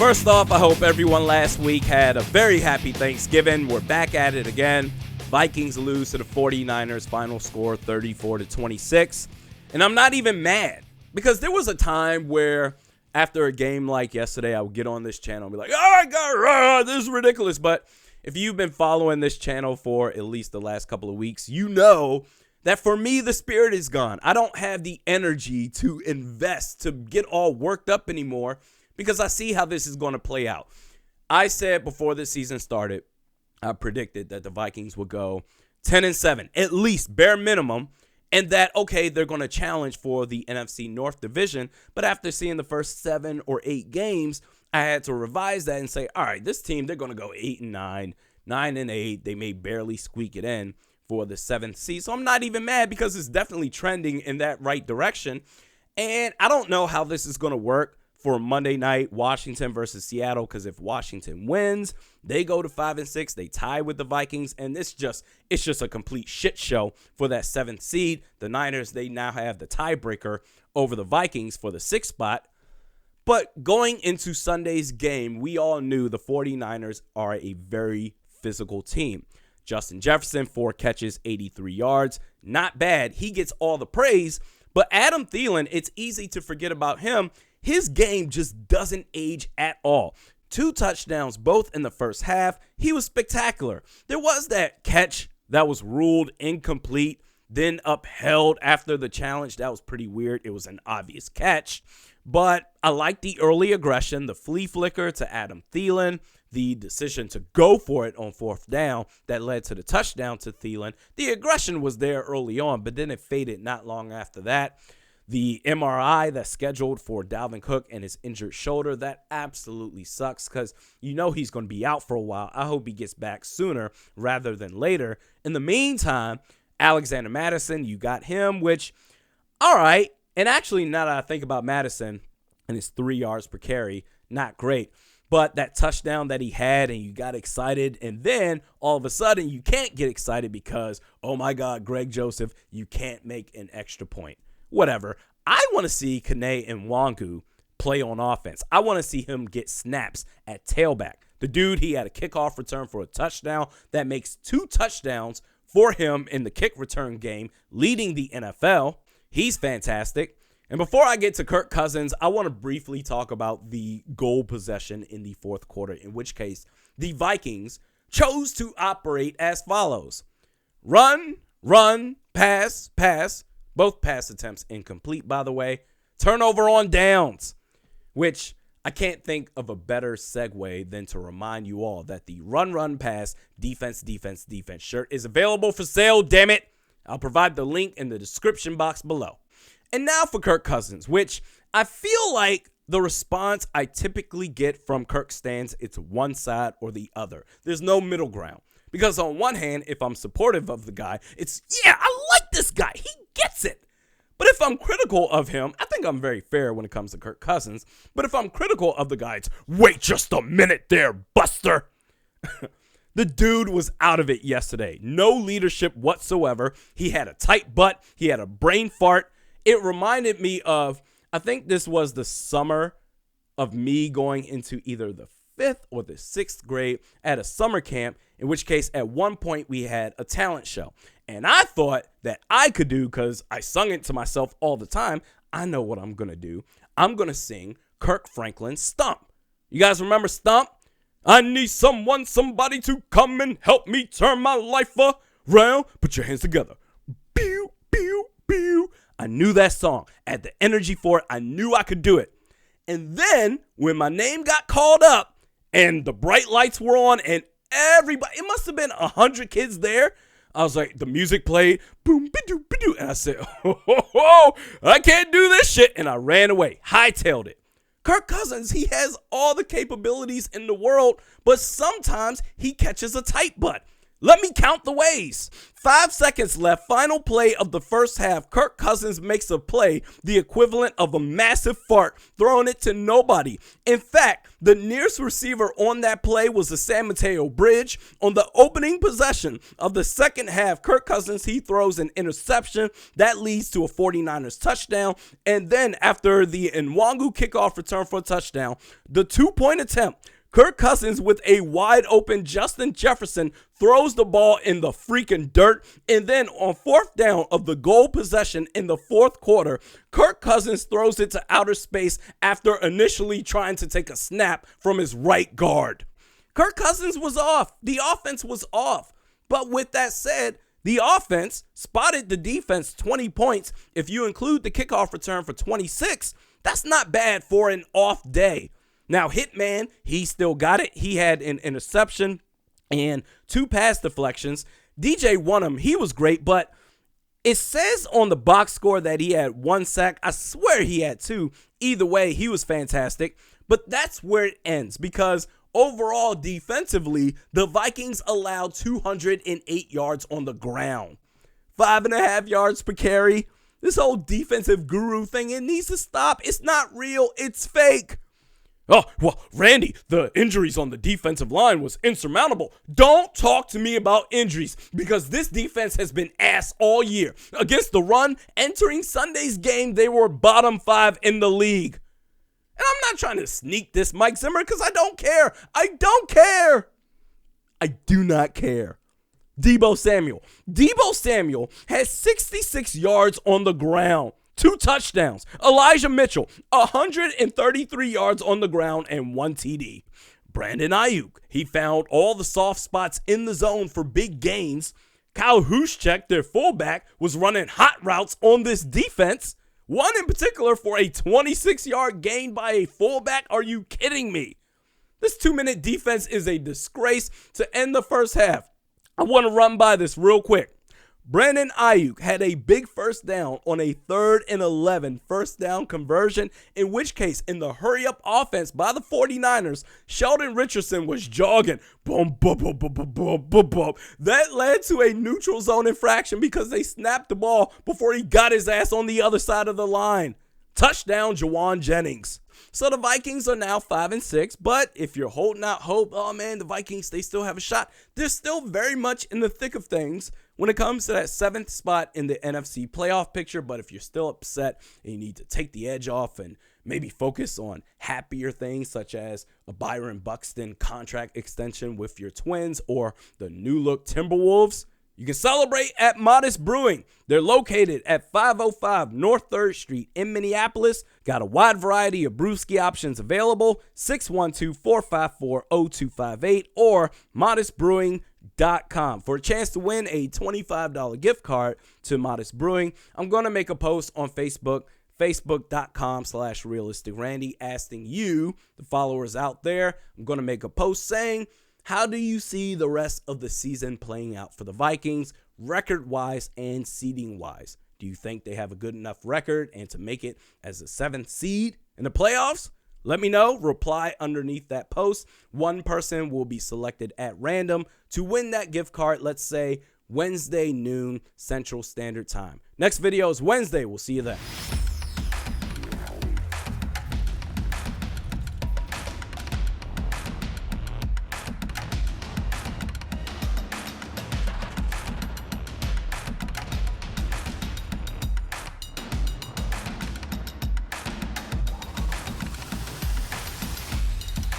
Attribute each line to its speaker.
Speaker 1: First off, I hope everyone last week had a very happy Thanksgiving. We're back at it again. Vikings lose to the 49ers, final score 34-26. And I'm not even mad because there was a time where after a game like yesterday, I would get on this channel and be like, oh my God, this is ridiculous. But if you've been following this channel for at least the last couple of weeks, you know that for me, the spirit is gone. I don't have the energy to invest, to get all worked up anymore because I see how this is going to play out. I said before the season started, I predicted that the Vikings would go 10-7, at least bare minimum, and that, okay, they're going to challenge for the NFC North division. But after seeing the first 7 or 8 games, I had to revise that and say, all right, this team, they're going to go 8-9, 9-8. They may barely squeak it in for the 7th seed. So I'm not even mad because it's definitely trending in that right direction. And I don't know how this is going to work for Monday night, Washington versus Seattle, because if Washington wins, they go to 5-6. They tie with the Vikings, and it's just a complete shit show for that 7th seed. The Niners, they now have the tiebreaker over the Vikings for the 6th spot. But going into Sunday's game, we all knew the 49ers are a very physical team. Justin Jefferson, 4 catches, 83 yards. Not bad. He gets all the praise. But Adam Thielen, it's easy to forget about him. His game just doesn't age at all. 2 touchdowns, both in the first half. He was spectacular. There was that catch that was ruled incomplete, then upheld after the challenge. That was pretty weird. It was an obvious catch. But I like the early aggression, the flea flicker to Adam Thielen, the decision to go for it on 4th down that led to the touchdown to Thielen. The aggression was there early on, but then it faded not long after that. The MRI that's scheduled for Dalvin Cook and his injured shoulder, that absolutely sucks because you know he's going to be out for a while. I hope he gets back sooner rather than later. In the meantime, Alexander Mattison, you got him, which, all right. And actually, now that I think about Mattison and his 3 yards per carry, not great. But that touchdown that he had and you got excited, and then all of a sudden you can't get excited because, oh my God, Greg Joseph, you can't make an extra point. Whatever. I want to see Kene Nwangu play on offense. I want to see him get snaps at tailback. The dude, he had a kickoff return for a touchdown. That makes 2 touchdowns for him in the kick return game, leading the NFL. He's fantastic. And before I get to Kirk Cousins, I want to briefly talk about the goal possession in the 4th quarter, in which case the Vikings chose to operate as follows. Run, pass, pass. Both pass attempts incomplete, by the way. Turnover on downs, which I can't think of a better segue than to remind you all that the run, pass, defense shirt is available for sale, damn it. I'll provide the link in the description box below. And now for Kirk Cousins, which I feel like the response I typically get from Kirk stands, it's one side or the other. There's no middle ground. Because on one hand, if I'm supportive of the guy, it's, yeah, I like this guy. He gets it. But if I'm critical of him, I think I'm very fair when it comes to Kirk Cousins. But if I'm critical of the guy, it's, wait just a minute there, Buster. The dude was out of it yesterday. No leadership whatsoever. He had a tight butt. He had a brain fart. It reminded me of, I think this was the summer of me going into either the 5th or the 6th grade at a summer camp, in which case at one point we had a talent show. And I thought that I could do, because I sung it to myself all the time, I know what I'm going to do. I'm going to sing Kirk Franklin's Stump. You guys remember Stump? I need somebody to come and help me turn my life around. Put your hands together. Pew, pew, pew. I knew that song. I had the energy for it. I knew I could do it. And then when my name got called up and the bright lights were on and everybody, it must have been 100 kids there. I was like, the music played, boom, ba-doo, ba-doo. And I said, I can't do this shit. And I ran away, hightailed it. Kirk Cousins, he has all the capabilities in the world, but sometimes he catches a tight butt. Let me count the ways. 5 seconds left, final play of the first half. Kirk Cousins makes a play, the equivalent of a massive fart, throwing it to nobody. In fact, the nearest receiver on that play was the San Mateo Bridge. On the opening possession of the second half, Kirk Cousins, he throws an interception that leads to a 49ers touchdown. And then after the Nwangu kickoff return for a touchdown, the 2-point attempt, Kirk Cousins with a wide open Justin Jefferson throws the ball in the freaking dirt. And then on fourth down of the goal possession in the fourth quarter, Kirk Cousins throws it to outer space after initially trying to take a snap from his right guard. Kirk Cousins was off. The offense was off. But with that said, the offense spotted the defense 20 points. If you include the kickoff return for 26, that's not bad for an off day. Now, Hitman, he still got it. He had an interception and 2 pass deflections. DJ Wonnum, he was great, but it says on the box score that he had 1 sack. I swear he had 2. Either way, he was fantastic. But that's where it ends because overall, defensively, the Vikings allowed 208 yards on the ground. 5.5 yards per carry. This whole defensive guru thing, it needs to stop. It's not real. It's fake. Oh, well, Randy, the injuries on the defensive line was insurmountable. Don't talk to me about injuries because this defense has been ass all year. Against the run, entering Sunday's game, they were bottom 5 in the league. And I'm not trying to sneak this Mike Zimmer because I don't care. I don't care. I do not care. Deebo Samuel has 66 yards on the ground. 2 touchdowns. Elijah Mitchell, 133 yards on the ground and 1 TD. Brandon Ayuk, he found all the soft spots in the zone for big gains. Kyle Juszczyk, their fullback, was running hot routes on this defense. One in particular for a 26-yard gain by a fullback. Are you kidding me? This 2-minute defense is a disgrace to end the first half. I want to run by this real quick. Brandon Ayuk had a big first down on a 3rd and 11 first down conversion, in which case, in the hurry-up offense by the 49ers, Sheldon Richardson was jogging. Boom, boom, boom, boom, boom, boom, boom, boom. That led to a neutral zone infraction because they snapped the ball before he got his ass on the other side of the line. Touchdown, Jawan Jennings. So the Vikings are now 5-6, but if you're holding out hope, oh man, the Vikings, they still have a shot. They're still very much in the thick of things when it comes to that 7th spot in the NFC playoff picture. But if you're still upset and you need to take the edge off and maybe focus on happier things such as a Byron Buxton contract extension with your Twins or the new look Timberwolves, you can celebrate at Modest Brewing. They're located at 505 North 3rd Street in Minneapolis. Got a wide variety of brewski options available. 612-454-0258 or modestbrewing.com. For a chance to win a $25 gift card to Modest Brewing, I'm going to make a post on Facebook, facebook.com/realisticrandy, asking you, the followers out there. I'm going to make a post saying, how do you see the rest of the season playing out for the Vikings, record-wise and seeding-wise? Do you think they have a good enough record and to make it as the 7th seed in the playoffs? Let me know. Reply underneath that post. One person will be selected at random to win that gift card, let's say Wednesday noon Central Standard Time. Next video is Wednesday. We'll see you then.